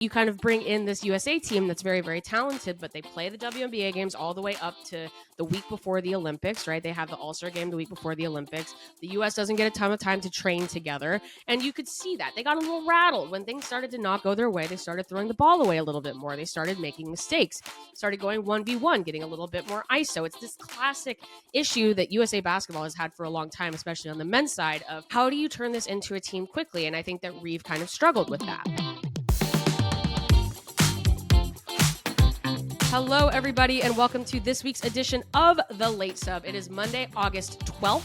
You kind of bring in this USA team that's very, very talented, but they play the WNBA games all the way up to the week before the Olympics, right? They have the All-Star game the week before the Olympics. The US doesn't get a ton of time to train together, and you could see that. They got a little rattled when things started to not go their way. They started throwing the ball away a little bit more. They started making mistakes, started going 1v1, getting a little bit more ISO. It's this classic issue that USA basketball has had for a long time, especially on the men's side, of how do you turn this into a team quickly? And I think that Reeve kind of struggled with that. Hello, everybody, and welcome to this week's edition of The Late Sub. It is Monday, August 12th.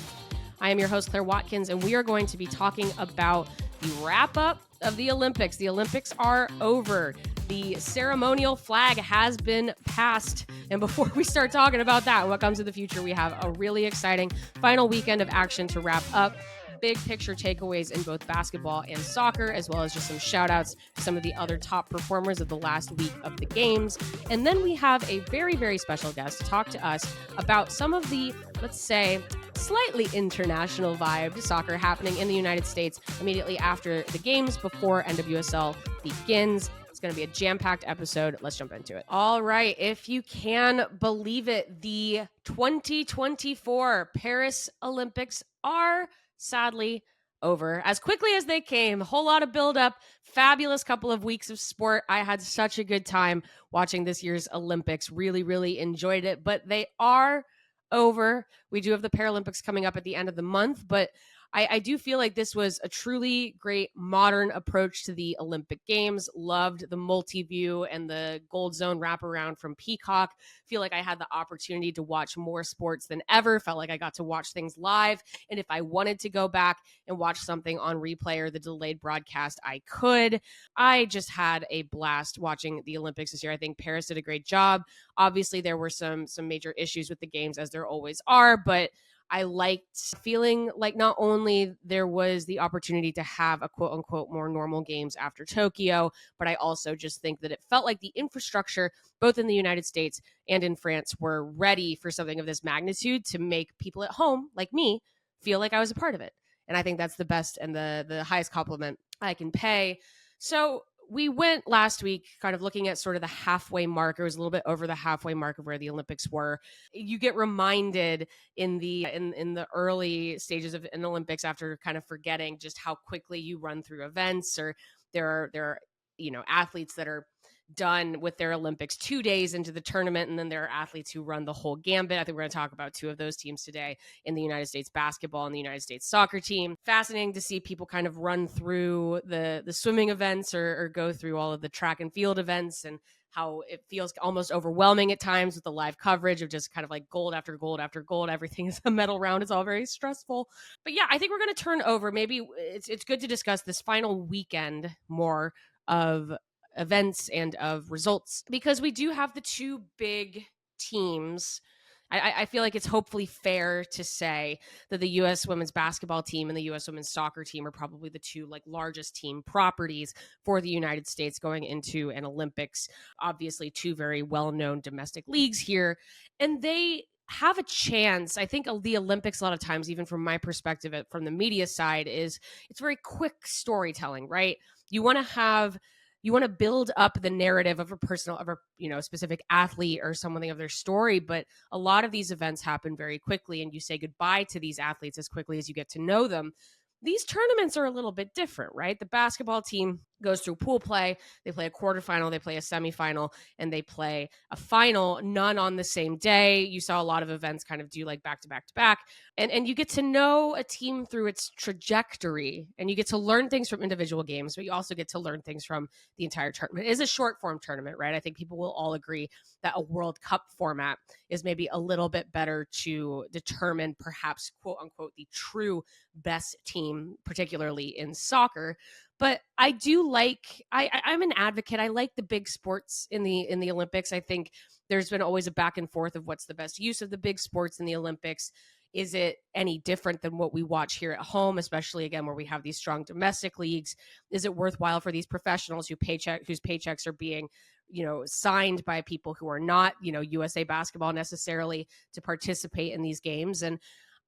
I am your host, Claire Watkins, and we are going to be talking about the wrap-up of the Olympics. The Olympics are over. The ceremonial flag has been passed. And before we start talking about that, what comes in the future, we have a really exciting final weekend of action to wrap up. Big picture takeaways in both basketball and soccer, as well as just some shout outs to some of the other top performers of the last week of the games. And then we have a very, very special guest talk to us about some of the, let's say, slightly international vibe soccer happening in the United States immediately after the games before NWSL begins. It's going to be a jam-packed episode. Let's jump into it. All right. If you can believe it, the 2024 Paris Olympics are sadly over as quickly as they came. A whole lot of buildup, fabulous couple of weeks of sport. I had such a good time watching this year's Olympics. Really, really enjoyed it, but they are over. We do have the Paralympics coming up at the end of the month, but I do feel like this was a truly great modern approach to the Olympic Games. Loved the multi-view and the gold zone wraparound from Peacock. Feel like I had the opportunity to watch more sports than ever. Felt like I got to watch things live. And if I wanted to go back and watch something on replay or the delayed broadcast, I could. I just had a blast watching the Olympics this year. I think Paris did a great job. Obviously, there were some major issues with the games, as there always are, but I liked feeling like not only there was the opportunity to have a quote unquote more normal games after Tokyo, but I also just think that it felt like the infrastructure, both in the United States and in France, were ready for something of this magnitude to make people at home, like me, feel like I was a part of it. And I think that's the best and the highest compliment I can pay. So we went last week kind of looking at sort of the halfway mark. It was a little bit over the halfway mark of where the Olympics were. You get reminded in the early stages of an Olympics after kind of forgetting just how quickly you run through events, or there are athletes that are done with their Olympics 2 days into the tournament, and then there are athletes who run the whole gambit. I think we're going to talk about two of those teams today in the United States basketball and the United States soccer team. Fascinating to see people kind of run through the swimming events or go through all of the track and field events, and how it feels almost overwhelming at times with the live coverage of just kind of like gold after gold after gold. Everything is a medal round. It's all very stressful. But yeah, I think we're going to turn over. Maybe it's good to discuss this final weekend more of events and of results, because we do have the two big teams. I feel like it's hopefully fair to say that the U.S. women's basketball team and the U.S. women's soccer team are probably the two largest team properties for the United States going into an Olympics. Obviously, two very well-known domestic leagues here, and they have a chance. I think the Olympics, a lot of times, even from my perspective, from the media side, it's very quick storytelling, right? You want to build up the narrative of a specific athlete or something of their story, but a lot of these events happen very quickly, and you say goodbye to these athletes as quickly as you get to know them. These tournaments are a little bit different, right? The basketball team goes through pool play. They play a quarterfinal, they play a semifinal, and they play a final, none on the same day. You saw a lot of events kind of do back to back to back. And you get to know a team through its trajectory, and you get to learn things from individual games, but you also get to learn things from the entire tournament. It is a short form tournament, right? I think people will all agree that a World Cup format is maybe a little bit better to determine perhaps quote unquote the true best team, particularly in soccer. But I do I'm an advocate. I like the big sports in the Olympics. I think there's been always a back and forth of what's the best use of the big sports in the Olympics. Is it any different than what we watch here at home, especially, again, where we have these strong domestic leagues? Is it worthwhile for these professionals whose paychecks are being, signed by people who are not, USA basketball necessarily, to participate in these games? And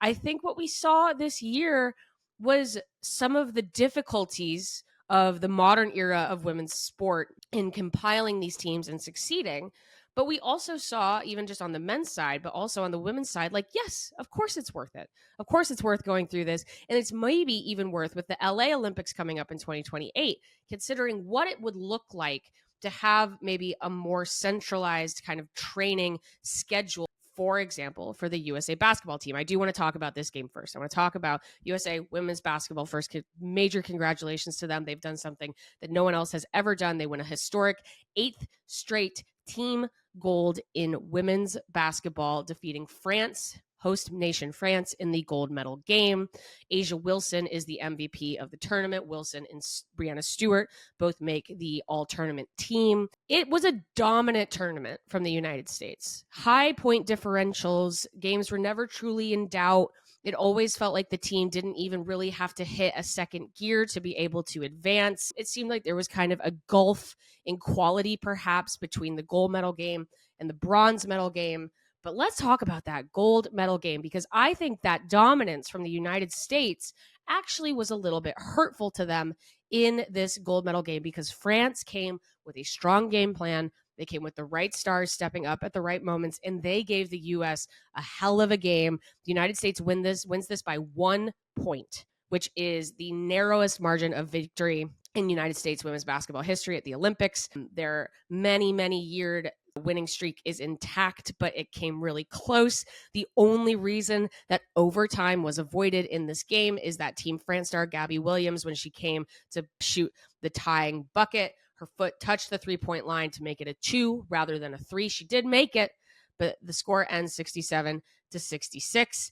I think what we saw this year was some of the difficulties of the modern era of women's sport in compiling these teams and succeeding. But we also saw, even just on the men's side, but also on the women's side, like, yes, of course it's worth it. Of course it's worth going through this. And it's maybe even worth, with the LA Olympics coming up in 2028, considering what it would look like to have maybe a more centralized kind of training schedule. For example, for the USA basketball team. I do want to talk about this game first. I want to talk about USA women's basketball first. Major congratulations to them. They've done something that no one else has ever done. They win a historic 8th straight team gold in women's basketball, defeating France, host nation France, in the gold medal game. A'ja Wilson is the MVP of the tournament. Wilson and Breanna Stewart both make the all-tournament team. It was a dominant tournament from the United States. High point differentials. Games were never truly in doubt. It always felt like the team didn't even really have to hit a second gear to be able to advance. It seemed like there was kind of a gulf in quality, perhaps, between the gold medal game and the bronze medal game. But let's talk about that gold medal game, because I think that dominance from the United States actually was a little bit hurtful to them in this gold medal game, because France came with a strong game plan. They came with the right stars stepping up at the right moments, and they gave the U.S. a hell of a game. The United States wins this by 1 point, which is the narrowest margin of victory in United States women's basketball history at the Olympics. Their many-year winning streak is intact, but it came really close. The only reason that overtime was avoided in this game is that Team France star Gabby Williams, when she came to shoot the tying bucket, her foot touched the 3-point line to make it a 2 rather than a 3. She did make it, but the score ends 67-66.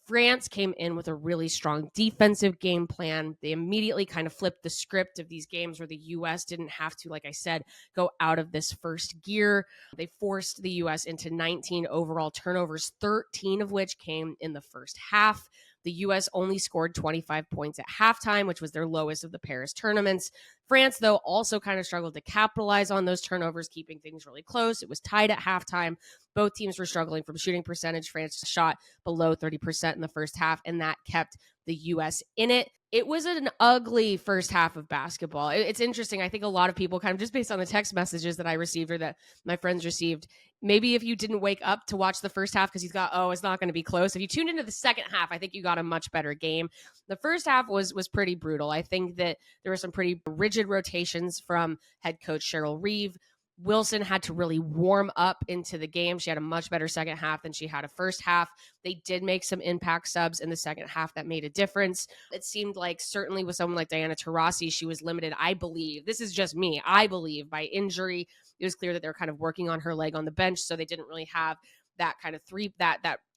France came in with a really strong defensive game plan. They immediately kind of flipped the script of these games where the U.S. didn't have to, like I said, go out of this first gear. They forced the U.S. into 19 overall turnovers, 13 of which came in the first half. The U.S. only scored 25 points at halftime, which was their lowest of the Paris tournaments. France, though, also kind of struggled to capitalize on those turnovers, keeping things really close. It was tied at halftime. Both teams were struggling from shooting percentage. France shot below 30% in the first half, and that kept the U.S. in it. It was an ugly first half of basketball. It's interesting. I think a lot of people, kind of just based on the text messages that I received or that my friends received, maybe if you didn't wake up to watch the first half because you thought, oh, it's not going to be close, if you tuned into the second half, I think you got a much better game. The first half was pretty brutal. I think that there were some pretty rigid rotations from head coach Cheryl Reeve. Wilson had to really warm up into the game. She had a much better second half than she had a first half. They did make some impact subs in the second half that made a difference. It seemed like, certainly with someone like Diana Taurasi, she was limited, I believe. This is just me. I believe by injury. It was clear that they're kind of working on her leg on the bench, so they didn't really have that kind of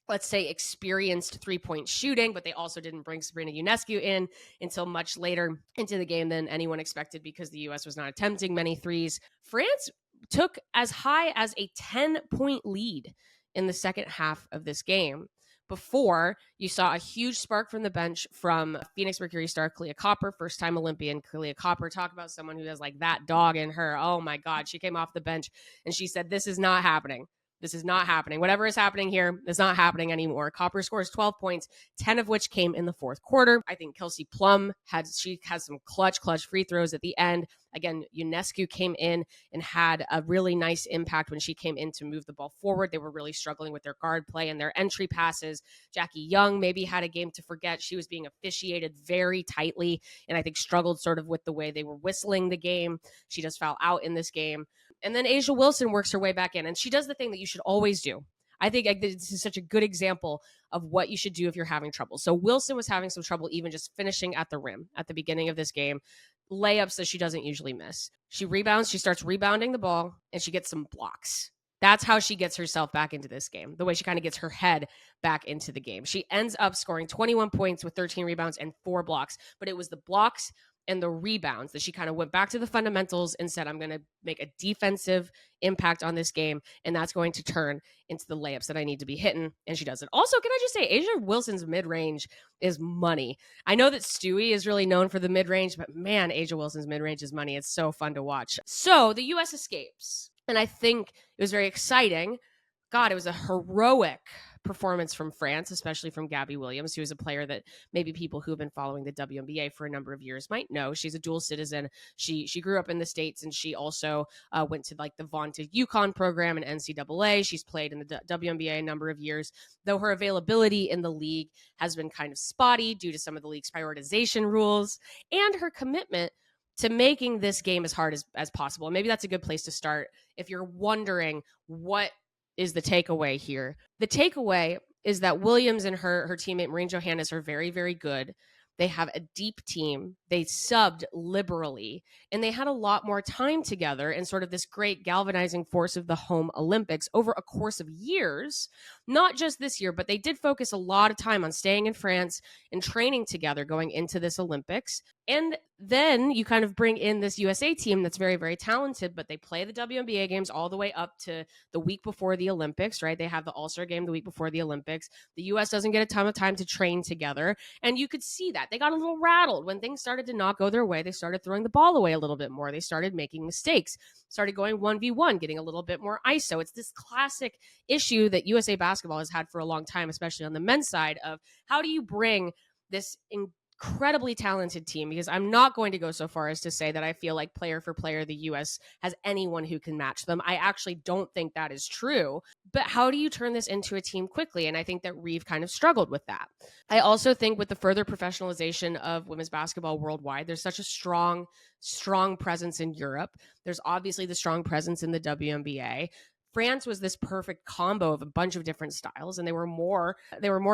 let's say, experienced 3-point shooting, but they also didn't bring Sabrina Ionescu in until much later into the game than anyone expected, because the U.S. was not attempting many threes. France took as high as a 10-point lead in the second half of this game before you saw a huge spark from the bench from Phoenix Mercury star Kahleah Copper, first-time Olympian Kahleah Copper. Talk about someone who has like that dog in her. Oh my God. She came off the bench and she said, this is not happening. This is not happening. Whatever is happening here is not happening anymore. Copper scores 12 points, 10 of which came in the fourth quarter. I think Kelsey Plum has some clutch free throws at the end. Again, Ionescu came in and had a really nice impact when she came in to move the ball forward. They were really struggling with their guard play and their entry passes. Jackie Young maybe had a game to forget. She was being officiated very tightly and I think struggled sort of with the way they were whistling the game. She does foul out in this game. And then A'ja Wilson works her way back in, and she does the thing that you should always do. I think this is such a good example of what you should do if you're having trouble. So Wilson was having some trouble even just finishing at the rim at the beginning of this game. Layups that she doesn't usually miss. She rebounds, she starts rebounding the ball, and she gets some blocks. That's how she gets herself back into this game, the way she kind of gets her head back into the game. She ends up scoring 21 points with 13 rebounds and 4 blocks, but it was the blocks and the rebounds that she kind of went back to the fundamentals and said, I'm going to make a defensive impact on this game, and that's going to turn into the layups that I need to be hitting, and she does it. Also, can I just say, A'ja Wilson's mid-range is money. I know that Stewie is really known for the mid-range, but man, A'ja Wilson's mid-range is money. It's so fun to watch. So the U.S. escapes, and I think it was very exciting. God, it was a heroic performance from France, especially from Gabby Williams, who is a player that maybe people who have been following the WNBA for a number of years might know. She's a dual citizen. She grew up in the States, and she also went to like the vaunted UConn program and NCAA. She's played in the WNBA a number of years, though her availability in the league has been kind of spotty due to some of the league's prioritization rules and her commitment to making this game as hard as possible. And maybe that's a good place to start if you're wondering what is the takeaway here. The takeaway is that Williams and her teammate Maureen Johannes are very, very good. They have a deep team. They subbed liberally, and they had a lot more time together in sort of this great galvanizing force of the home Olympics over a course of years, not just this year, but they did focus a lot of time on staying in France and training together going into this Olympics. And then you kind of bring in this USA team that's very, very talented, but they play the WNBA games all the way up to the week before the Olympics, right? They have the All-Star game the week before the Olympics. The US doesn't get a ton of time to train together. And you could see that. They got a little rattled when things started to not go their way. They started throwing the ball away a little bit more. They started making mistakes, started going 1v1, getting a little bit more ISO. It's this classic issue that USA basketball has had for a long time, especially on the men's side, of how do you bring this incredibly talented team, because I'm not going to go so far as to say that I feel like player for player the US has anyone who can match them. I actually don't think that is true. But how do you turn this into a team quickly? And I think that Reeve kind of struggled with that. I also think with the further professionalization of women's basketball worldwide, there's such a strong presence in Europe. There's obviously the strong presence in the WNBA. France was this perfect combo of a bunch of different styles, and they were more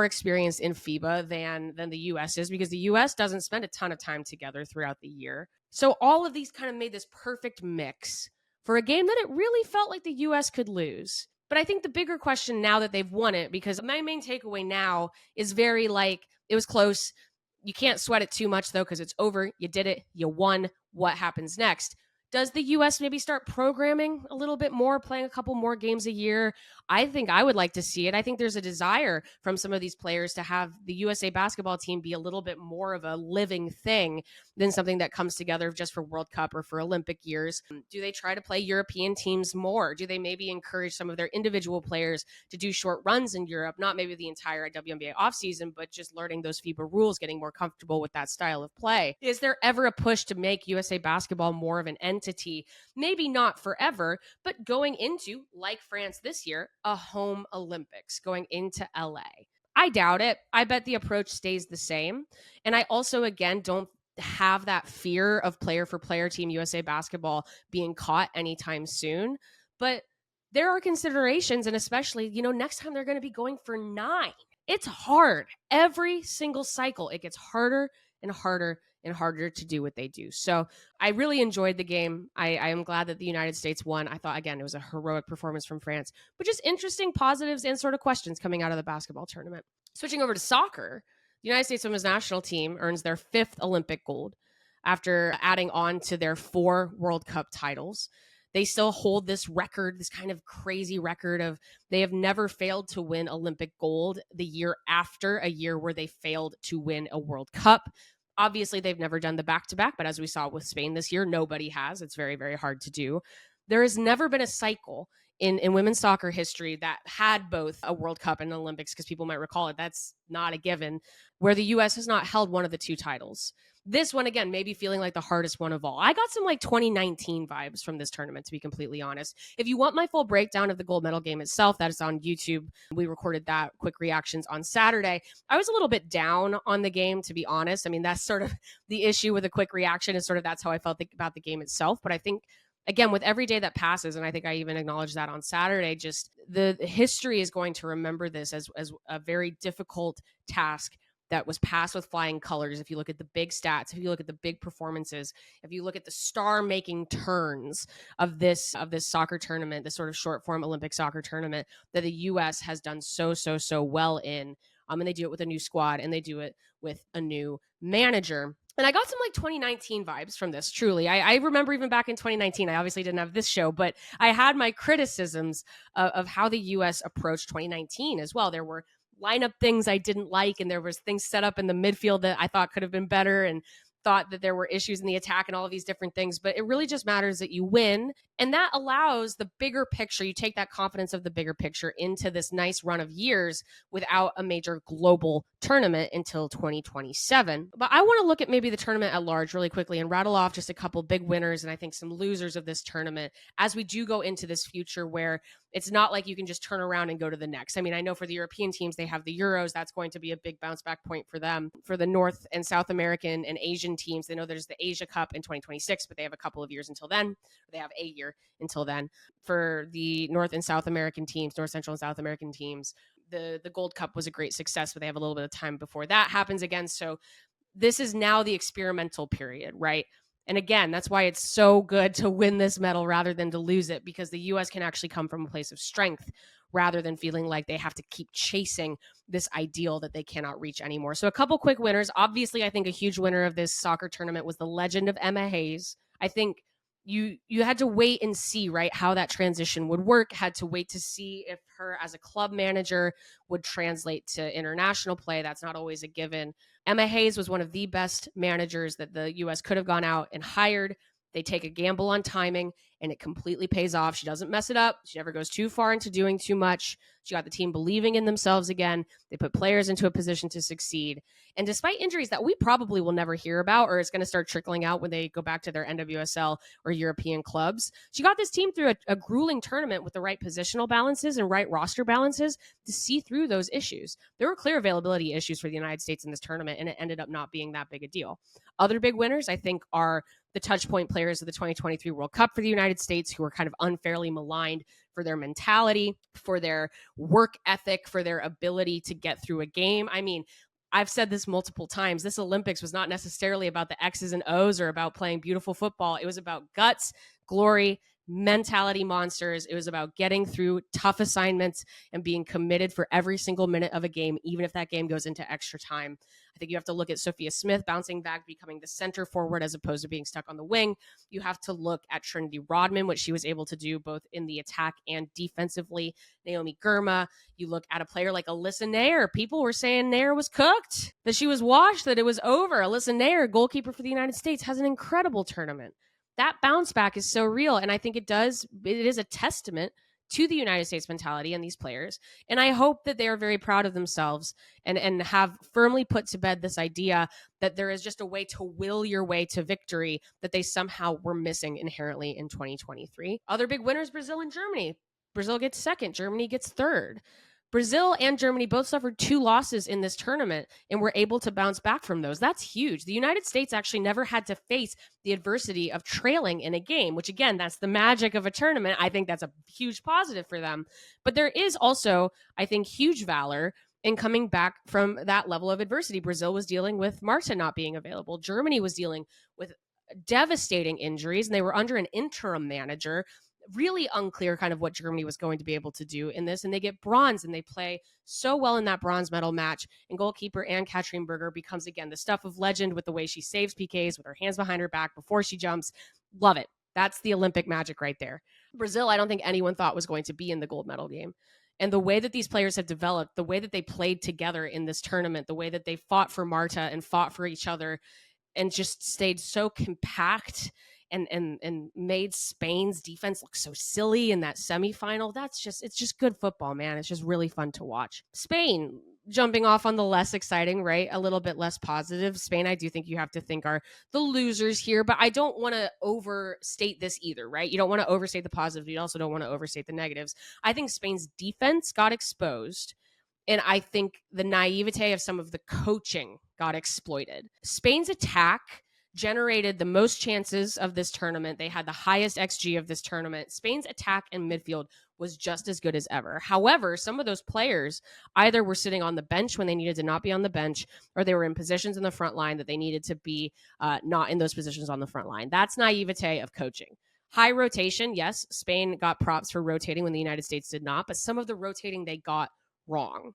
experienced in FIBA than the US is, because the US doesn't spend a ton of time together throughout the year. So all of these kind of made this perfect mix for a game that it really felt like the US could lose. But I think the bigger question now that they've won it, because my main takeaway now is very like, it was close. You can't sweat it too much though, because it's over. You did it. You won. What happens next? Does the US maybe start programming a little bit more, playing a couple more games a year? I think I would like to see it. I think there's a desire from some of these players to have the USA basketball team be a little bit more of a living thing than something that comes together just for World Cup or for Olympic years. Do they try to play European teams more? Do they maybe encourage some of their individual players to do short runs in Europe? Not maybe the entire WNBA offseason, but just learning those FIBA rules, getting more comfortable with that style of play. Is there ever a push to make USA basketball more of an entity? Maybe not forever, but going into, like France this year, a home Olympics, going into LA. I doubt it. I bet the approach stays the same. And I also, again, don't have that fear of player for player Team USA basketball being caught anytime soon. But there are considerations, and especially, next time they're going to be going for 9. It's hard. Every single cycle, it gets harder and harder and harder to do what they do. So I really enjoyed the game. I am glad that the United States won. I thought, again, it was a heroic performance from France, but just interesting positives and sort of questions coming out of the basketball tournament. Switching over to soccer, the United States women's national team earns their 5th Olympic gold after adding on to their 4 World Cup titles. They still hold this record, this kind of crazy record of they have never failed to win Olympic gold the year after a year where they failed to win a World Cup. Obviously, they've never done the back-to-back, but as we saw with Spain this year, nobody has. It's very, very hard to do. There has never been a cycle in women's soccer history that had both a World Cup and an Olympics, because people might recall it. That's not a given, where the U.S. has not held one of the 2 titles. This one, again, maybe feeling like the hardest one of all. I got some 2019 vibes from this tournament, to be completely honest. If you want my full breakdown of the gold medal game itself, that is on YouTube. We recorded that, quick reactions, on Saturday. I was a little bit down on the game, to be honest. I mean, that's sort of the issue with a quick reaction, is sort of that's how I felt about the game itself. But I think, again, with every day that passes, and I think I even acknowledged that on Saturday, just the history is going to remember this as a very difficult task that was passed with flying colors. If you look at the big stats, if you look at the big performances, if you look at the star-making turns of this soccer tournament, this sort of short-form Olympic soccer tournament that the U.S. has done so well in, and they do it with a new squad, and they do it with a new manager. And I got some 2019 vibes from this, truly. I remember even back in 2019, I obviously didn't have this show, but I had my criticisms of how the U.S. approached 2019 as well. There were lineup things I didn't like, and there was things set up in the midfield that I thought could have been better, and thought that there were issues in the attack and all of these different things, but it really just matters that you win. And that allows the bigger picture. You take that confidence of the bigger picture into this nice run of years without a major global tournament until 2027. But I want to look at maybe the tournament at large really quickly and rattle off just a couple big winners and I think some losers of this tournament as we do go into this future where it's not like you can just turn around and go to the next. I mean, I know for the European teams, they have the Euros. That's going to be a big bounce back point for them. For the North and South American and Asian teams, they know there's the Asia Cup in 2026, but they have a couple of years until then. They have a year until then. For the North and South American teams, North Central and South American teams, the Gold Cup was a great success, but they have a little bit of time before that happens again. So this is now the experimental period, right? And again, that's why it's so good to win this medal rather than to lose it, because the U.S. can actually come from a place of strength rather than feeling like they have to keep chasing this ideal that they cannot reach anymore. So a couple quick winners. Obviously, I think a huge winner of this soccer tournament was the legend of Emma Hayes. I think you had to wait and see, right, how that transition would work, had to wait to see if her as a club manager would translate to international play. That's not always a given. Emma Hayes was one of the best managers that the U.S. could have gone out and hired. They take a gamble on timing, and it completely pays off. She doesn't mess it up. She never goes too far into doing too much. She got the team believing in themselves again. They put players into a position to succeed. And despite injuries that we probably will never hear about, or it's going to start trickling out when they go back to their NWSL or European clubs, she got this team through a grueling tournament with the right positional balances and right roster balances to see through those issues. There were clear availability issues for the United States in this tournament, and it ended up not being that big a deal. Other big winners, I think, are the touch point players of the 2023 World Cup for the United States, who were kind of unfairly maligned for their mentality, for their work ethic, for their ability to get through a game. I mean, I've said this multiple times. This Olympics was not necessarily about the X's and O's or about playing beautiful football. It was about guts, glory, mentality monsters. It was about getting through tough assignments and being committed for every single minute of a game, even if that game goes into extra time. I think you have to look at Sophia Smith bouncing back, becoming the center forward as opposed to being stuck on the wing. You have to look at Trinity Rodman, what she was able to do both in the attack and defensively. Naomi Girma. You look at a player like Alyssa Nair. People were saying Nair was cooked, that she was washed, that it was over. Alyssa Nair, goalkeeper for the United States, has an incredible tournament. That bounce back is so real. And I think it is a testament to the United States mentality and these players. And I hope that they are very proud of themselves and have firmly put to bed this idea that there is just a way to will your way to victory that they somehow were missing inherently in 2023. Other big winners, Brazil and Germany. Brazil gets second, Germany gets third. Brazil and Germany both suffered 2 losses in this tournament and were able to bounce back from those. That's huge. The United States actually never had to face the adversity of trailing in a game, which again, that's the magic of a tournament. I think that's a huge positive for them. But there is also, I think, huge valor in coming back from that level of adversity. Brazil was dealing with Marta not being available. Germany was dealing with devastating injuries, and they were under an interim manager. Really unclear kind of what Germany was going to be able to do in this. And they get bronze, and they play so well in that bronze medal match. And goalkeeper Ann-Katrin Berger becomes, again, the stuff of legend with the way she saves PKs with her hands behind her back before she jumps. Love it. That's the Olympic magic right there. Brazil, I don't think anyone thought was going to be in the gold medal game. And the way that these players have developed, the way that they played together in this tournament, the way that they fought for Marta and fought for each other and just stayed so compact and made Spain's defense look so silly in that semifinal. It's just good football, man. It's just really fun to watch. Spain, jumping off on the less exciting, right? A little bit less positive. Spain, I do think you have to think are the losers here, but I don't want to overstate this either, right? You don't want to overstate the positives. You also don't want to overstate the negatives. I think Spain's defense got exposed. And I think the naivete of some of the coaching got exploited. Spain's attack generated the most chances of this tournament. They had the highest XG of this tournament. Spain's attack and midfield was just as good as ever. However, some of those players either were sitting on the bench when they needed to not be on the bench, or they were in positions in the front line that they needed to be not in those positions on the front line. That's naivete of coaching. High rotation, yes, Spain got props for rotating when the United States did not, but some of the rotating they got wrong.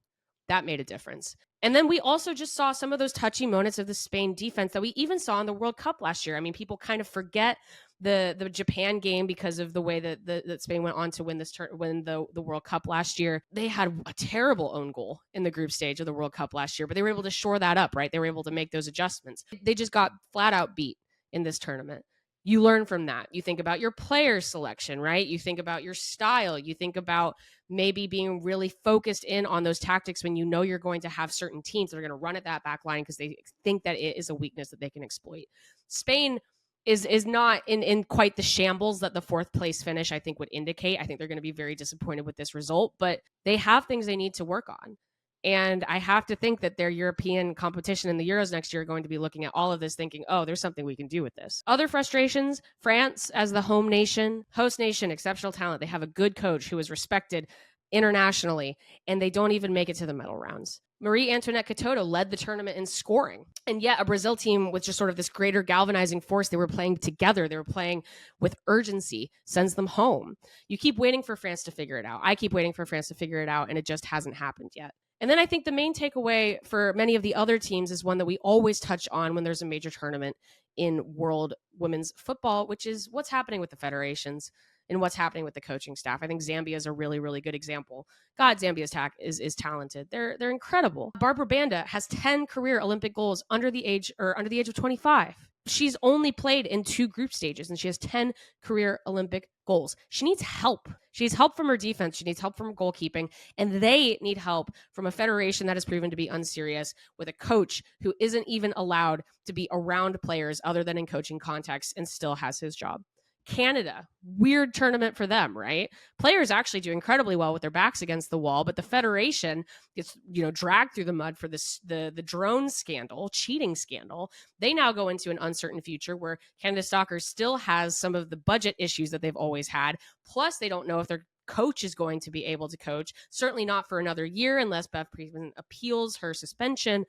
That made a difference. And then we also just saw some of those touchy moments of the Spain defense that we even saw in the World Cup last year. I mean, people kind of forget The Japan game, because of the way that Spain went on to win the World Cup last year, they had a terrible own goal in the group stage of the World Cup last year, but they were able to shore that up, right? They were able to make those adjustments. They just got flat out beat in this tournament. You learn from that. You think about your player selection, right? You think about your style. You think about maybe being really focused in on those tactics when you know you're going to have certain teams that are going to run at that back line because they think that it is a weakness that they can exploit. Spain is not in quite the shambles that the fourth place finish, I think, would indicate. I think they're going to be very disappointed with this result, but they have things they need to work on. And I have to think that their European competition in the Euros next year are going to be looking at all of this thinking, oh, there's something we can do with this. Other frustrations, France as the home nation, host nation, exceptional talent. They have a good coach who is respected internationally, and they don't even make it to the medal rounds. Marie Antoinette Katoto led the tournament in scoring. And yet a Brazil team with just sort of this greater galvanizing force, they were playing together, they were playing with urgency, sends them home. You keep waiting for France to figure it out. I keep waiting for France to figure it out, and it just hasn't happened yet. And then I think the main takeaway for many of the other teams is one that we always touch on when there's a major tournament in world women's football, which is what's happening with the federations and what's happening with the coaching staff. I think Zambia is a really, really good example. God, Zambia's is talented. They're incredible. Barbara Banda has 10 career Olympic goals under the age of 25. She's only played in 2 group stages, and she has 10 career Olympic goals. She needs help. She needs help from her defense. She needs help from goalkeeping, and they need help from a federation that has proven to be unserious, with a coach who isn't even allowed to be around players other than in coaching contexts and still has his job. Canada, weird tournament for them, right? Players actually do incredibly well with their backs against the wall, but the federation gets, dragged through the mud for this the drone scandal, cheating scandal. They now go into an uncertain future where Canada Soccer still has some of the budget issues that they've always had. Plus, they don't know if their coach is going to be able to coach, certainly not for another year unless Beth Priestman appeals her suspension.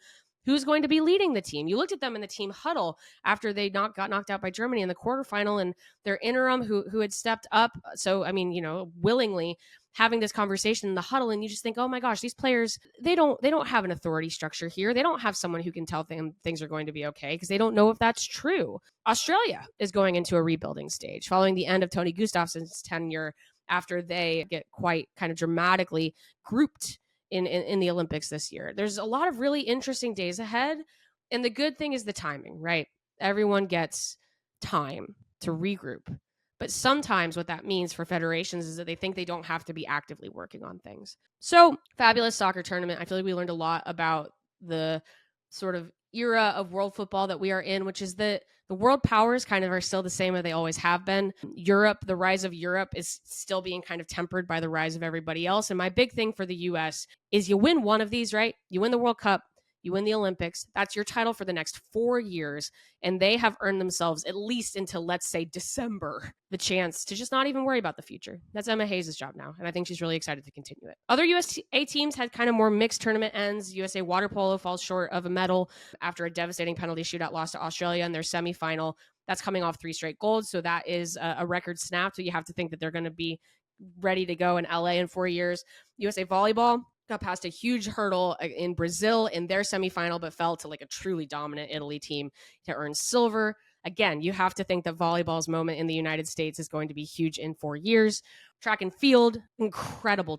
Who's going to be leading the team? You looked at them in the team huddle after they got knocked out by Germany in the quarterfinal, and their interim who had stepped up. So, willingly having this conversation in the huddle, and you just think, oh my gosh, these players, they don't have an authority structure here. They don't have someone who can tell them things are going to be okay because they don't know if that's true. Australia is going into a rebuilding stage following the end of Tony Gustafsson's tenure after they get quite kind of dramatically grouped in the Olympics this year. There's a lot of really interesting days ahead. And the good thing is the timing, right? Everyone gets time to regroup. But sometimes what that means for federations is that they think they don't have to be actively working on things. So, fabulous soccer tournament. I feel like we learned a lot about the sort of era of world football that we are in, which is that the world powers kind of are still the same as they always have been. Europe, the rise of Europe is still being kind of tempered by the rise of everybody else. And my big thing for the US is you win one of these, right? You win the World Cup, you win the Olympics. That's your title for the next 4 years. And they have earned themselves, at least until, let's say, December, the chance to just not even worry about the future. That's Emma Hayes' job now. And I think she's really excited to continue it. Other USA teams had kind of more mixed tournament ends. USA water polo falls short of a medal after a devastating penalty shootout loss to Australia in their semifinal. That's coming off 3 straight golds. So that is a record snap. So you have to think that they're going to be ready to go in LA in 4 years. USA volleyball got past a huge hurdle in Brazil in their semifinal, but fell to like a truly dominant Italy team to earn silver. Again, you have to think that volleyball's moment in the United States is going to be huge in 4 years. Track and field, incredible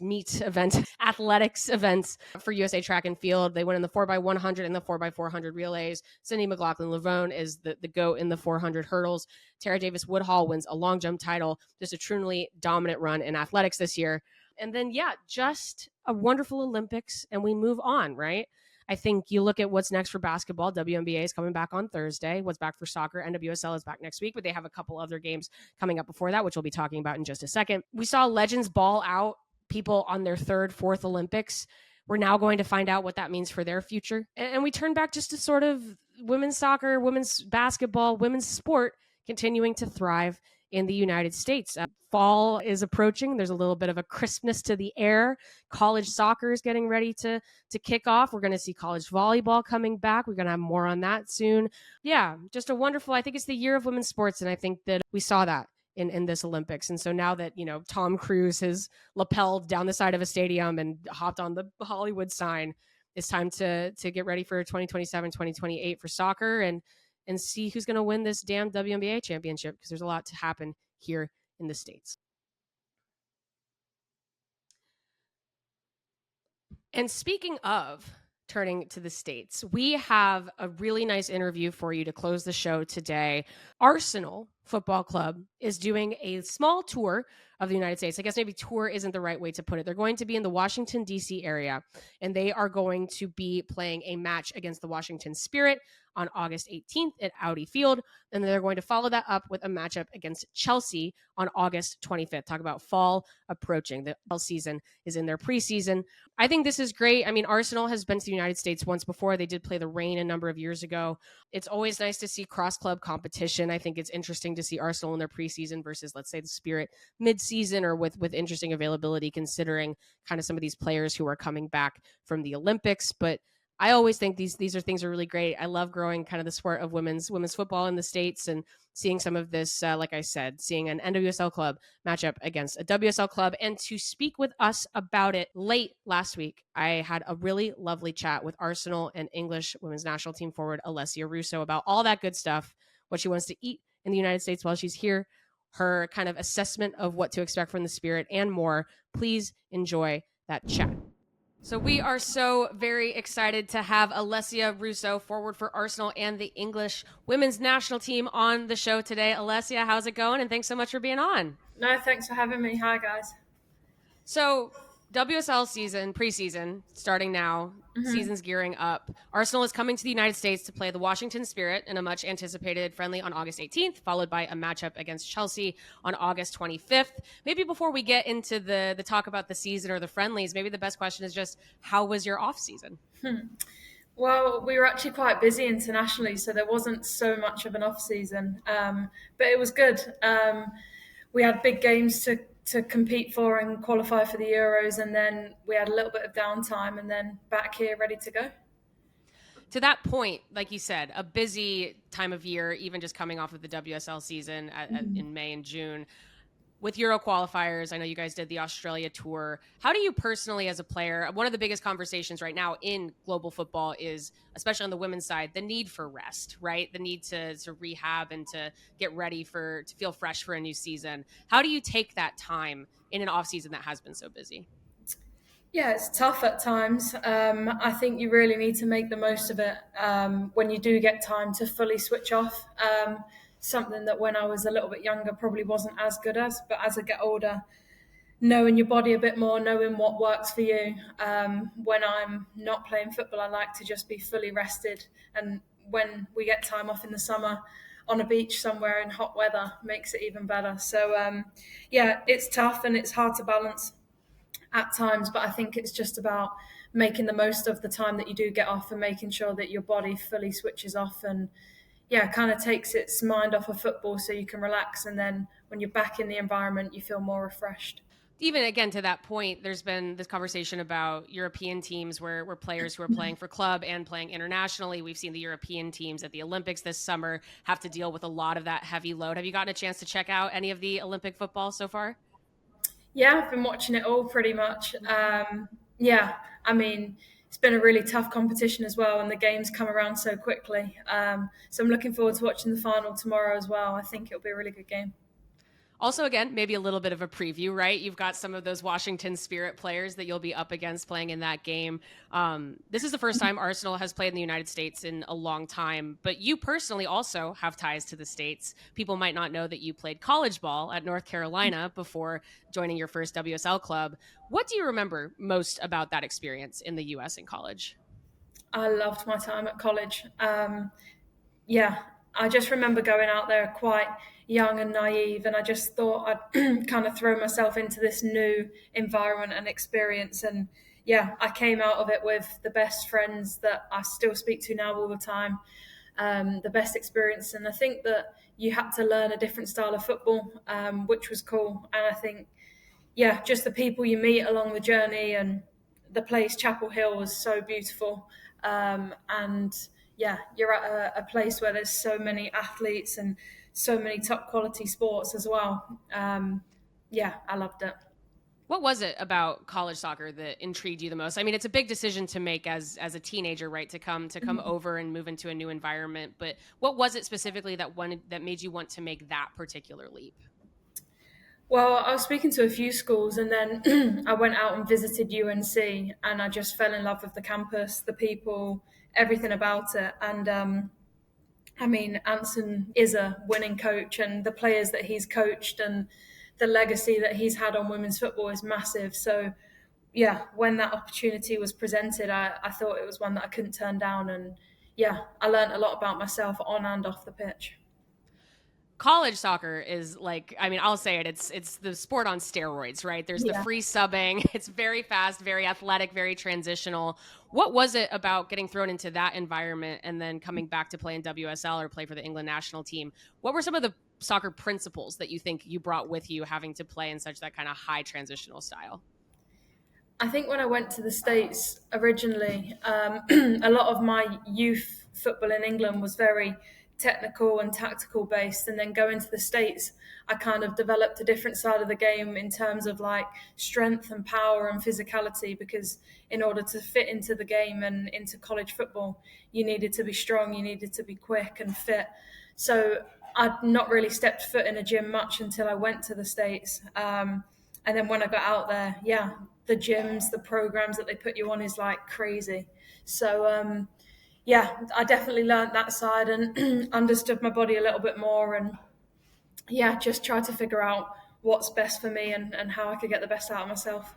meet event, athletics events for USA track and field. They went in the 4x100 and the 4x400 relays. Cindy McLaughlin-Lavone is the GOAT in the 400 hurdles. Tara Davis-Woodhall wins a long jump title. Just a truly dominant run in athletics this year. And then, just a wonderful Olympics, and we move on, right? I think you look at what's next for basketball. WNBA is coming back on Thursday. What's back for soccer? NWSL is back next week, but they have a couple other games coming up before that, which we'll be talking about in just a second. We saw legends ball out, people on their 3rd, 4th Olympics. We're now going to find out what that means for their future. And we turn back just to sort of women's soccer, women's basketball, women's sport continuing to thrive in the United States. Fall is approaching. There's a little bit of a crispness to the air. College soccer is getting ready to kick off. We're going to see college volleyball coming back. We're going to have more on that soon. Yeah, just a wonderful, I think it's the year of women's sports. And I think that we saw that in this Olympics. And so now that, Tom Cruise has lapelled down the side of a stadium and hopped on the Hollywood sign, it's time to get ready for 2027, 2028 for soccer. And and see who's going to win this damn WNBA championship, because there's a lot to happen here in the States. And speaking of turning to the States, we have a really nice interview for you to close the show today. Arsenal Football Club is doing a small tour of the United States. I guess maybe tour isn't the right way to put it. They're going to be in the Washington, D.C. area, and they are going to be playing a match against the Washington Spirit on August 18th at Audi Field. And they're going to follow that up with a matchup against Chelsea on August 25th. Talk about fall approaching. The fall season is in their preseason. I think this is great. I mean, Arsenal has been to the United States once before. They did play the Reign a number of years ago. It's always nice to see cross-club competition. I think it's interesting to see Arsenal in their preseason versus, let's say, the Spirit mid-season, or with interesting availability, considering kind of some of these players who are coming back from the Olympics. But I always think these are things are really great. I love growing kind of the sport of women's football in the States, and seeing some of this, like I said, seeing an NWSL club matchup against a WSL club. And to speak with us about it late last week, I had a really lovely chat with Arsenal and English women's national team forward Alessia Russo about all that good stuff, what she wants to eat in the United States while she's here, her kind of assessment of what to expect from the Spirit, and more. Please enjoy that chat. So we are so very excited to have Alessia Russo, forward for Arsenal and the English women's national team, on the show today. Alessia, how's it going? And thanks so much for being on. No, thanks for having me. Hi, guys. So WSL season, preseason, starting now. Season's gearing up. Arsenal is coming to the United States to play the Washington Spirit in a much anticipated friendly on August 18th, followed by a matchup against Chelsea on August 25th. Maybe before we get into the talk about the season or the friendlies, maybe the best question is just, how was your off season? Well, we were actually quite busy internationally, so there wasn't so much of an off season, but it was good. We had big games to compete for and qualify for the Euros, and then we had a little bit of downtime, and then back here ready to go. To that point, like you said, a busy time of year, even just coming off of the WSL season in May and June. With Euro qualifiers, I know you guys did the Australia tour. How do you personally, as a player, one of the biggest conversations right now in global football is, especially on the women's side, the need for rest, right? The need to rehab and to get ready to feel fresh for a new season. How do you take that time in an off season that has been so busy? Yeah, it's tough at times. I think you really need to make the most of it when you do get time to fully switch off. Something that when I was a little bit younger probably wasn't as good as, but as I get older, knowing your body a bit more, knowing what works for you. When I'm not playing football, I like to just be fully rested. And when we get time off in the summer on a beach somewhere in hot weather, makes it even better. So, yeah, it's tough and it's hard to balance at times, but I think it's just about making the most of the time that you do get off and making sure that your body fully switches off and kind of takes its mind off of football so you can relax, and then when you're back in the environment you feel more refreshed. Even again, to that point, there's been this conversation about European teams where players who are playing for club and playing internationally. We've seen the European teams at the Olympics this summer have to deal with a lot of that heavy load. Have you gotten a chance to check out any of the Olympic football so far? Yeah, I've been watching it all pretty much. Yeah, I mean, it's been a really tough competition as well, and the games come around so quickly. So I'm looking forward to watching the final tomorrow as well. I think it'll be a really good game. Also, again, maybe a little bit of a preview, right? You've got some of those Washington Spirit players that you'll be up against playing in that game. This is the first time Arsenal has played in the United States in a long time, but you personally also have ties to the States. People might not know that you played college ball at North Carolina before joining your first WSL club. What do you remember most about that experience in the U.S. in college? I loved my time at college. Yeah, I just remember going out there quite young and naive, and I just thought I'd kind of throw myself into this new environment and experience. And yeah, I came out of it with the best friends that I still speak to now all the time, the best experience. And I think that you had to learn a different style of football, which was cool. And I think, yeah, just the people you meet along the journey, and the place, Chapel Hill, was so beautiful. And yeah, you're at a place where there's so many athletes and so many top quality sports as well. Yeah, I loved it. What was it about college soccer that intrigued you the most? I mean, it's a big decision to make as a teenager, right? To come over and move into a new environment. But what was it specifically that made you want to make that particular leap? Well, I was speaking to a few schools, and then I went out and visited UNC, and I just fell in love with the campus, the people, everything about it. And I mean, Anson is a winning coach, and the players that he's coached and the legacy that he's had on women's football is massive. So, yeah, when that opportunity was presented, I thought it was one that I couldn't turn down. And yeah, I learned a lot about myself on and off the pitch. College soccer is like, I mean, I'll say it's the sport on steroids, right? There's the Yeah. free subbing. It's very fast, very athletic, very transitional. What was it about getting thrown into that environment and then coming back to play in WSL or play for the England national team? What were some of the soccer principles that you think you brought with you having to play in such that kind of high transitional style? I think when I went to the States originally, a lot of my youth football in England was very technical and tactical based. And then going to the States, I kind of developed a different side of the game in terms of like strength and power and physicality, because in order to fit into the game and into college football, you needed to be strong, you needed to be quick and fit. So I'd not really stepped foot in a gym much until I went to the States. And then when I got out there, yeah, the gyms, the programs that they put you on is like crazy. So yeah, I definitely learned that side and understood my body a little bit more, and yeah, just tried to figure out what's best for me and how I could get the best out of myself.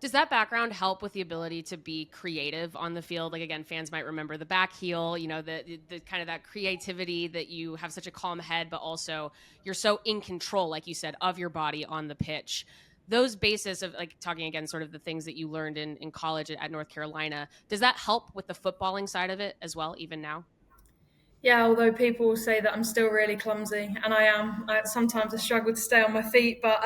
Does that background help with the ability to be creative on the field? Like again, fans might remember the back heel, the kind of that creativity that you have such a calm head, but also you're so in control, like you said, of your body on the pitch. Those basis of like talking again, sort of the things that you learned in college at North Carolina, does that help with the footballing side of it as well, even now? Yeah, although people say that I'm still really clumsy, and I am. Sometimes I struggle to stay on my feet, but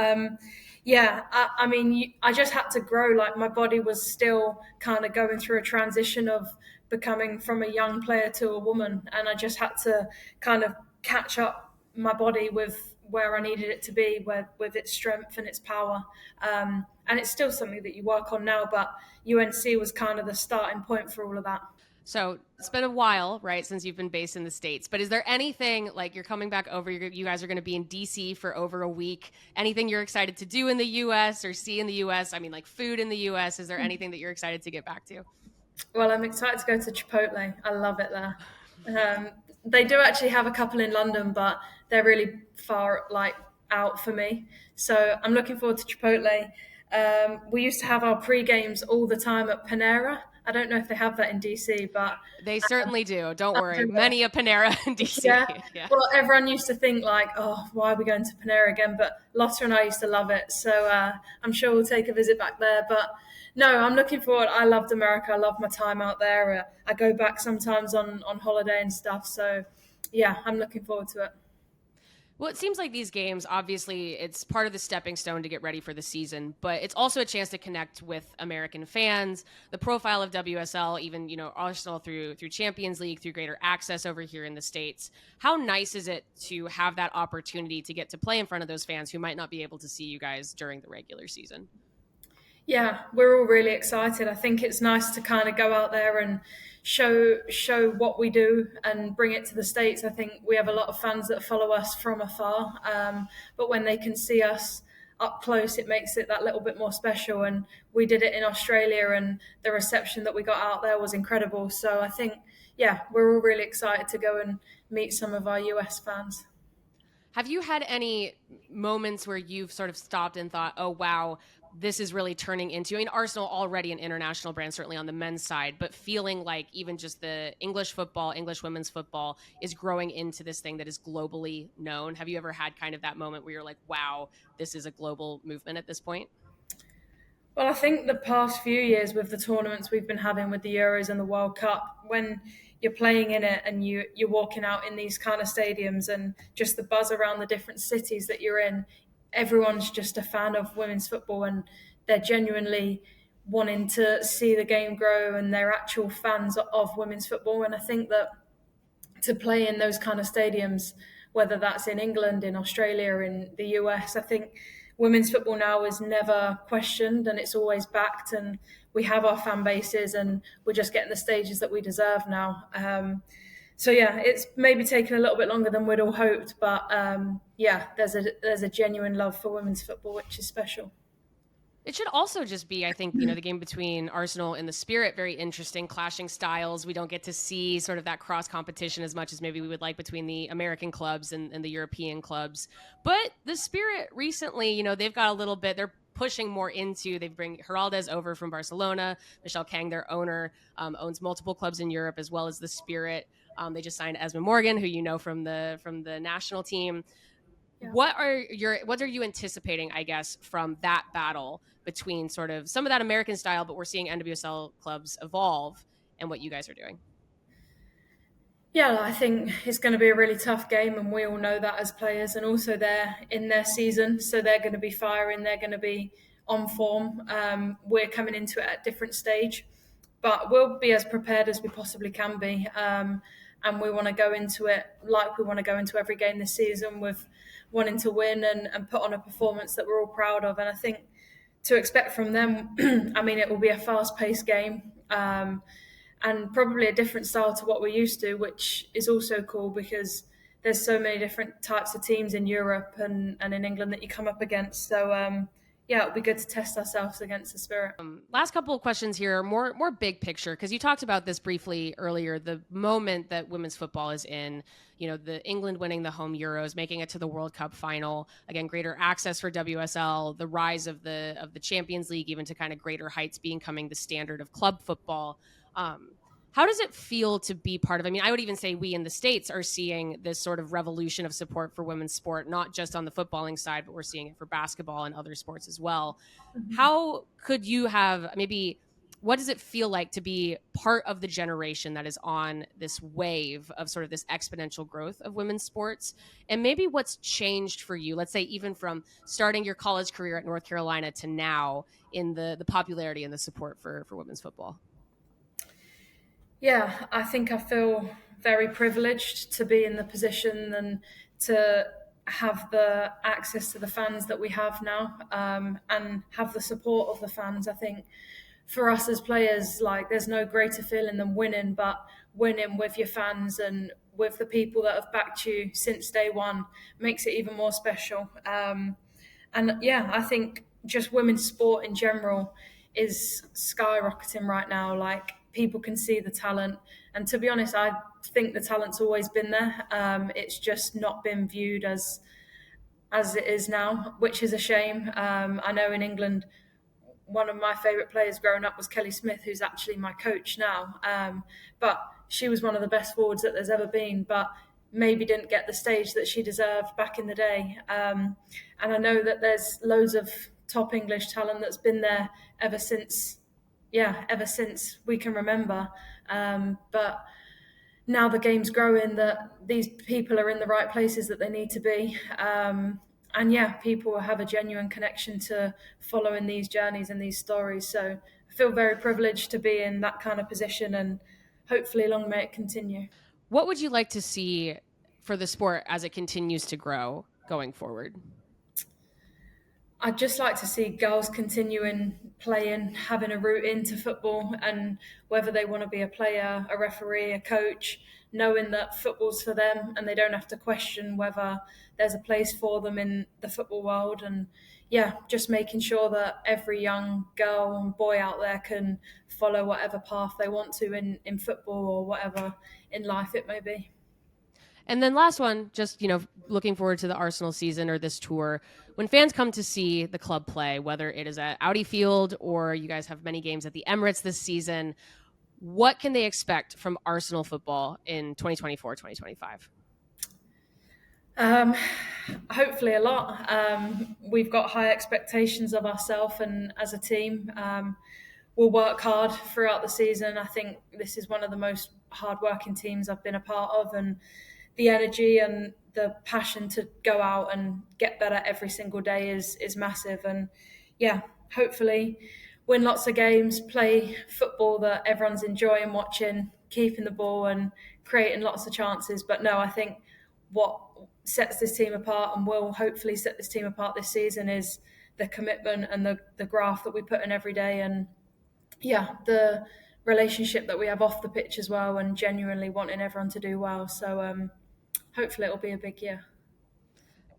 yeah, I mean, I just had to grow. Like my body was still kind of going through a transition of becoming from a young player to a woman, and I just had to kind of catch up my body with where I needed it to be, where with its strength and its power. And it's still something that you work on now, but UNC was kind of the starting point for all of that. So it's been a while, right, since you've been based in the States. But is there anything like you're coming back over? You guys are going to be in DC for over a week. Anything you're excited to do in the US or see in the US? I mean, like food in the US. Is there anything that you're excited to get back to? Well, I'm excited to go to Chipotle. I love it there. Um, they do actually have a couple in London, but they're really far like out for me. So I'm looking forward to Chipotle. We used to have our pre games all the time at Panera. I don't know if they have that in DC, but They certainly do. Don't I worry. do. Many a Panera in DC. Yeah. Yeah. Well, everyone used to think like, oh, why are we going to Panera again? But Lotta and I used to love it. So I'm sure we'll take a visit back there. But no, I'm looking forward. I loved America. I love my time out there. I go back sometimes on holiday and stuff. So yeah, I'm looking forward to it. Well, it seems like these games, obviously, it's part of the stepping stone to get ready for the season, but it's also a chance to connect with American fans. The profile of WSL, even Arsenal through Champions League, through greater access over here in the States. How nice is it to have that opportunity to get to play in front of those fans who might not be able to see you guys during the regular season? Yeah, we're all really excited. I think it's nice to kind of go out there and show what we do and bring it to the States. I think we have a lot of fans that follow us from afar, but when they can see us up close, it makes it that little bit more special. And we did it in Australia, and the reception that we got out there was incredible. So I think, yeah, we're all really excited to go and meet some of our US fans. Have you had any moments where you've sort of stopped and thought, oh, wow, this is really turning into, I mean, Arsenal already an international brand, certainly on the men's side, but feeling like even just the English football, English women's football is growing into this thing that is globally known? Have you ever had kind of that moment where you're like, wow, this is a global movement at this point? Well, I think the past few years with the tournaments we've been having with the Euros and the World Cup, when you're playing in it and you're walking out in these kind of stadiums and just the buzz around the different cities that you're in, everyone's just a fan of women's football, and they're genuinely wanting to see the game grow, and they're actual fans of women's football. And I think that to play in those kind of stadiums, whether that's in England, in Australia, in the US, I think women's football now is never questioned and it's always backed, and we have our fan bases and we're just getting the stages that we deserve now. So yeah, it's maybe taken a little bit longer than we'd all hoped, but yeah, there's a genuine love for women's football, which is special. It should also just be, I think, you know, the game between Arsenal and the Spirit, very interesting, clashing styles. We don't get to see sort of that cross competition as much as maybe we would like between the American clubs and the European clubs. But the Spirit recently, you know, they've got a little bit, they're pushing more into, they bring Geraldes over from Barcelona. Michelle Kang, their owner, owns multiple clubs in Europe as well as the Spirit. They just signed Esma Morgan, who you know from the national team. Yeah. What are you anticipating, I guess, from that battle between sort of some of that American style, but we're seeing NWSL clubs evolve, and what you guys are doing? Yeah, I think it's going to be a really tough game, and we all know that as players. And also, they're in their season, so they're going to be firing. They're going to be on form. We're coming into it at a different stage, but we'll be as prepared as we possibly can be. And we want to go into it like we want to go into every game this season, with wanting to win and put on a performance that we're all proud of. And I think to expect from them, I mean, it will be a fast-paced game. And probably a different style to what we're used to, which is also cool because there's so many different types of teams in Europe and in England that you come up against. So yeah, it'll be good to test ourselves against the Spirit. Last couple of questions here, more big picture, because you talked about this briefly earlier. The moment that women's football is in, you know, the England winning the home Euros, making it to the World Cup final, again, greater access for WSL, the rise of the Champions League, even to kind of greater heights, becoming the standard of club football. How does it feel to be part of? I mean, I would even say we in the States are seeing this sort of revolution of support for women's sport, not just on the footballing side, but we're seeing it for basketball and other sports as well. Mm-hmm. How could you have maybe, what does it feel like to be part of the generation that is on this wave of sort of this exponential growth of women's sports? And maybe what's changed for you, let's say even from starting your college career at North Carolina to now, in the popularity and the support for women's football? Yeah, I think I feel very privileged to be in the position and to have the access to the fans that we have now, and have the support of the fans. I think for us as players, like, there's no greater feeling than winning, but winning with your fans and with the people that have backed you since day one makes it even more special. And yeah, I think just women's sport in general is skyrocketing right now. Like, people can see the talent, and to be honest, I think the talent's always been there. It's just not been viewed as it is now, which is a shame. I know in England, one of my favourite players growing up was Kelly Smith, who's actually my coach now. But she was one of the best forwards that there's ever been, but maybe didn't get the stage that she deserved back in the day. And I know that there's loads of top English talent that's been there ever since we can remember. But now the game's growing, that these people are in the right places that they need to be. And yeah, people have a genuine connection to following these journeys and these stories. So I feel very privileged to be in that kind of position, and hopefully long may it continue. What would you like to see for the sport as it continues to grow going forward? I'd just like to see girls continuing playing, having a route into football, and whether they want to be a player, a referee, a coach, knowing that football's for them and they don't have to question whether there's a place for them in the football world. And yeah, just making sure that every young girl and boy out there can follow whatever path they want to in football or whatever in life it may be. And then last one, just, you know, looking forward to the Arsenal season or this tour. When fans come to see the club play, whether it is at Audi Field or you guys have many games at the Emirates this season, what can they expect from Arsenal football in 2024, 2025? Hopefully a lot. We've got high expectations of ourselves and as a team. We'll work hard throughout the season. I think this is one of the most hard-working teams I've been a part of, and the energy and the passion to go out and get better every single day is massive. And yeah, hopefully win lots of games, play football that everyone's enjoying watching, keeping the ball and creating lots of chances. But no, I think what sets this team apart and will hopefully set this team apart this season is the commitment and the graft that we put in every day, and the relationship that we have off the pitch as well, and genuinely wanting everyone to do well. So hopefully it'll be a big year.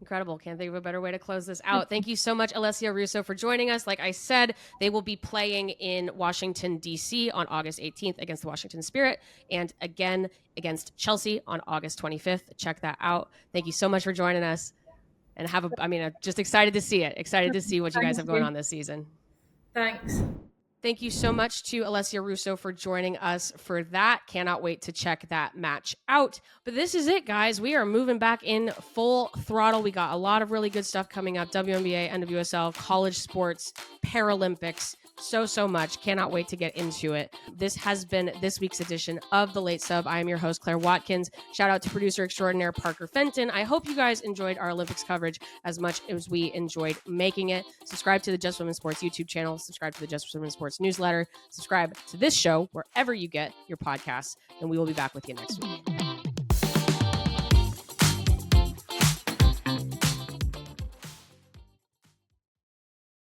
Incredible. Can't think of a better way to close this out. Thank you so much, Alessia Russo, for joining us. Like I said, they will be playing in Washington, D.C. on August 18th against the Washington Spirit, and again against Chelsea on August 25th. Check that out. Thank you so much for joining us. And I'm just excited to see it. Excited to see what you guys have going on this season. Thanks. Thank you so much to Alessia Russo for joining us for that. Cannot wait to check that match out. But this is it, guys. We are moving back in full throttle. We got a lot of really good stuff coming up. WNBA, NWSL, college sports, Paralympics, so much. Cannot wait to get into it. This has been this week's edition of The Late Sub. I am your host, Claire Watkins. Shout out to producer extraordinaire Parker Fenton. I hope you guys enjoyed our Olympics coverage as much as we enjoyed making it. Subscribe to the Just Women Sports YouTube channel. Subscribe to the Just Women Sports newsletter. Subscribe to this show wherever you get your podcasts. And we will be back with you next week.